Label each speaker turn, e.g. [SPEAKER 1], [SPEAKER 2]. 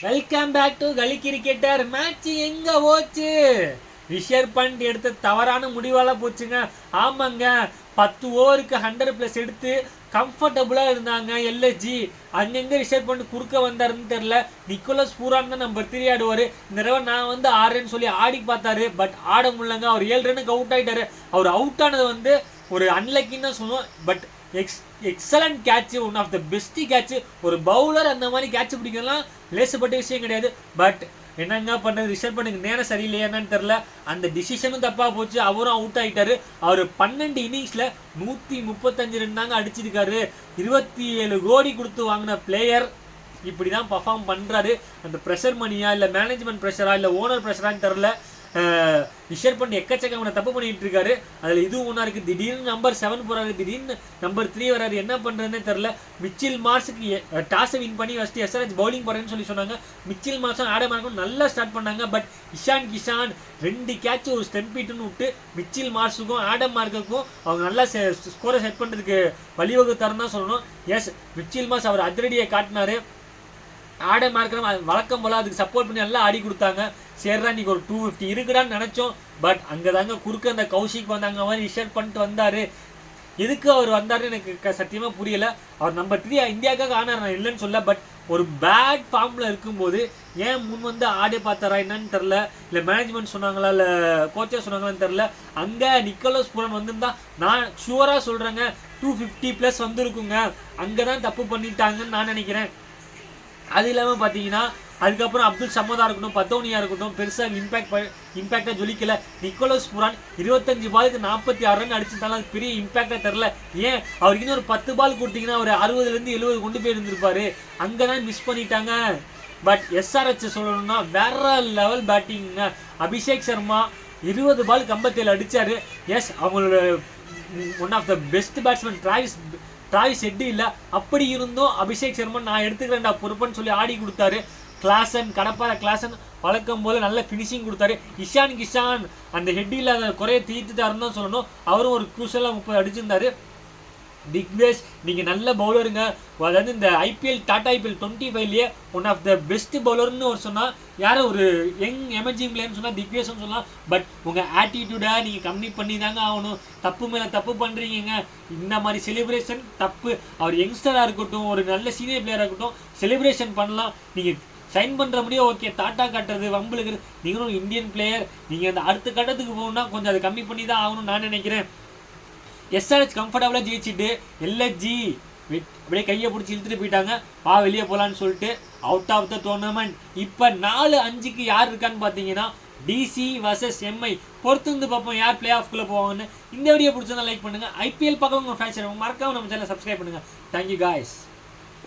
[SPEAKER 1] Welcome back to கலி cricketer. Match எங்க போச்சு? ரிஷப் பண்ட் எடுத்த தவறான முடிவால போச்சுங்க. ஆமாங்க, 10 ஓவருக்கு 100+ எடுத்து கம்ஃபர்டபுளா இருந்தாங்க எல்எஸ்ஜி. அங்கங்க ரிஷப் பண்ட் குறுக்க வந்தாருன்னு தெரியல. நிக்கோலஸ் பூரான் தான் நம்பர் 3 ஆடுவார். இந்த தடவை நான் வந்து ஆடுறேன்னு சொல்லி ஆடி பார்த்தாரு. பட் ஆட முடியலங்க. அவர் 7 ரன்னுக்கு அவுட் ஆகிட்டாரு. அவர் அவுட் ஆனது வந்து ஒரு அன்லக்கின்னு தான் சொல்லுவோம். But excellent catch, one of the best catch. ஒரு பவுலர் அந்த மாதிரி கேட்ச் பிடிக்கலாம் லேசப்பட்ட விஷயம் கிடையாது. பட் என்னங்க பண்ணுறது, ரிஷப் பண்ணுக்கு நேரம் சரியில்லையா என்னன்னு தெரில. அந்த டிசிஷனும் தப்பாக போச்சு. அவரும் அவுட் ஆகிட்டாரு. அவர் 12 இன்னிங்ஸில் 135 ரன் தாங்க அடிச்சிருக்காரு. 27 கோடி கொடுத்து வாங்கின பிளேயர் இப்படி தான் பர்ஃபார்ம் பண்ணுறாரு. அந்த ப்ரெஷர் மணியா இல்லை மேனேஜ்மெண்ட் ப்ரெஷரா இல்லை ஓனர் ப்ரெஷரான்னு தெரில. ரிஷப் பண்ட் எக்கச்சக்கமான தப்பு பண்ணிட்டு இருக்காரு. அதில் இதுவும் ஒன்றா இருக்குது. திடீர்னு நம்பர் 7 போகிறாரு, திடீர்னு நம்பர் 3 வராரு. என்ன பண்ணுறதுன்னே தெரில. மிச்சில் மார்ஸுக்கு டாஸை வின் பண்ணி ஃபஸ்ட்டு எஸ்ஆர்எச் பவுலிங் போகிறேன்னு சொல்லி சொன்னாங்க. மிச்சில் மார்ஸும் ஆடம் மார்க்கும் நல்லா ஸ்டார்ட் பண்ணாங்க. பட் இஷான் கிஷான் 2 கேட்ச் ஒரு ஸ்டெம்பிட்டுன்னு விட்டு மிச்சில் மார்ஸுக்கும் ஆடம் மார்க்குக்கும் அவங்க நல்லா ஸ்கோரை செட் பண்ணுறதுக்கு வழிவகுத்தாருன்னு தான் சொல்லணும். எஸ், மிச்சில் மார்ஸ் அவர் அதிரடியை காட்டினாரு. ஆடம் மார்க்கரும் வழக்கம் போல் அதுக்கு சப்போர்ட் பண்ணி நல்லா ஆடி கொடுத்தாங்க. சரிடா இன்னைக்கு ஒரு 250 இருக்குடான்னு நினச்சோம். பட் அங்கே தாங்க குறுக்க அந்த கௌஷிக் வந்தாங்க. மாதிரி ரிஷப் பண்ணிட்டு வந்தார். எதுக்கு அவர் வந்தாருன்னு எனக்கு சத்தியமாக புரியலை. அவர் நம்பர் 3 இந்தியாவுக்காக ஆனார், நான் இல்லைன்னு சொல்ல. பட் ஒரு பேட் ஃபார்மில் இருக்கும்போது ஏன் முன் வந்து ஆடி பார்த்தாரா என்னன்னு தெரில. இல்லை மேனேஜ்மெண்ட் சொன்னாங்களா இல்லை கோச்சர் சொன்னாங்களான்னு தெரில. அங்கே நிக்கோலஸ் பூரன் வந்திருந்தா நான் ஷுவராக சொல்கிறேங்க 250+ வந்துருக்குங்க. அங்கே தான் தப்பு பண்ணிட்டாங்கன்னு நான் நினைக்கிறேன். அது இல்லாமல் பார்த்தீங்கன்னா அதுக்கப்புறம் அப்துல் சமதா இருக்கட்டும், பத்தோனியா இருக்கட்டும், பெருசாக இம்பேக்டாக ஜொலிக்கல. நிக்கோலஸ் பூரான் 25 பாலுக்கு 46 ரன் அடிச்சிருந்தாலும் அது பெரிய இம்பேக்டாக தெரில. ஏன் அவருக்கு இன்னும் ஒரு 10 பால் கொடுத்தீங்கன்னா ஒரு 60லேருந்து 70 கொண்டு போயிருந்துருப்பாரு. அங்கே தான் மிஸ் பண்ணிட்டாங்க. பட் எஸ்ஆர்எச் சொல்லணும்னா வேற லெவல் பேட்டிங்க. அபிஷேக் சர்மா 20 பாலுக்கு 57 அடித்தார். எஸ், அவங்களோட one of the best batsman Travis Head இல்லை. அப்படி இருந்தும் அபிஷேக் சர்மா நான் எடுத்துக்கிறேன்டா பொறுப்புன்னு சொல்லி ஆடி கொடுத்தாரு. கிளாசன் கடப்பார கிளாசன் வழக்கம் போல நல்ல ஃபினிஷிங் கொடுத்தாரு. இஷான் கிஷான் அந்த ஹெட் இல்லாத குறைய தீர்த்துட்டாருன்னு தான் சொல்லணும். அவரும் ஒரு க்ரூஷலாக 30 அடிச்சிருந்தாரு. திக்வேஷ் நீங்கள் நல்ல பவுலருங்க. அதாவது இந்த டாடா ஐபிஎல் 25லேயே ஒன் ஆஃப் த பெஸ்ட் பவுலர்னு ஒரு சொன்னால் யாரும் ஒரு யங் எமர்ஜிங் பிளேயர்னு சொன்னால் திக்வேஷ்னு சொல்லலாம். பட் உங்கள் ஆட்டிடியூடை நீங்கள் கம்மி பண்ணி தாங்க ஆகணும். தப்பு மேலே தப்பு பண்ணுறீங்க. இந்த மாதிரி செலிப்ரேஷன் தப்பு. அவர் யங்ஸ்டராக இருக்கட்டும், ஒரு நல்ல சீனியர் பிளேயராக இருக்கட்டும், செலிப்ரேஷன் பண்ணலாம். நீங்கள் சைன் பண்ணுற முடியும், ஓகே. டாட்டா கட்டுறது வம்புலுக்கு. நீங்களும் இந்தியன் பிளேயர், நீங்கள் அந்த அடுத்த கட்டத்துக்கு போகணுன்னா கொஞ்சம் அதை கம்மி பண்ணி தான் ஆகணும்னு நான் நினைக்கிறேன். எஸ்ஆர்எச் கம்ஃபர்டபுளாக ஜெயிச்சுட்டு எல்எஸ்ஜி அப்படியே கையை பிடிச்சி இழுத்துட்டு போயிட்டாங்க. வெளியே போகலான்னு சொல்லிட்டு அவுட் ஆஃப் த டோர்னமெண்ட். இப்போ 4-5க்கு யார் இருக்கான்னு பார்த்தீங்கன்னா டிசி வர்சஸ் எம்ஐ. பொறுத்து வந்து பார்ப்போம் யார் பிளே ஆஃப்குள்ளே போவாங்கன்னு. இந்த வீடியோ பிடிச்சதா லைக் பண்ணுங்கள். ஐபிஎல் பார்க்க உங்கள் ஃபேன்ஸ் மறக்காம நம்ம சேனலை சப்ஸ்கிரைப் பண்ணுங்கள். Thank you guys.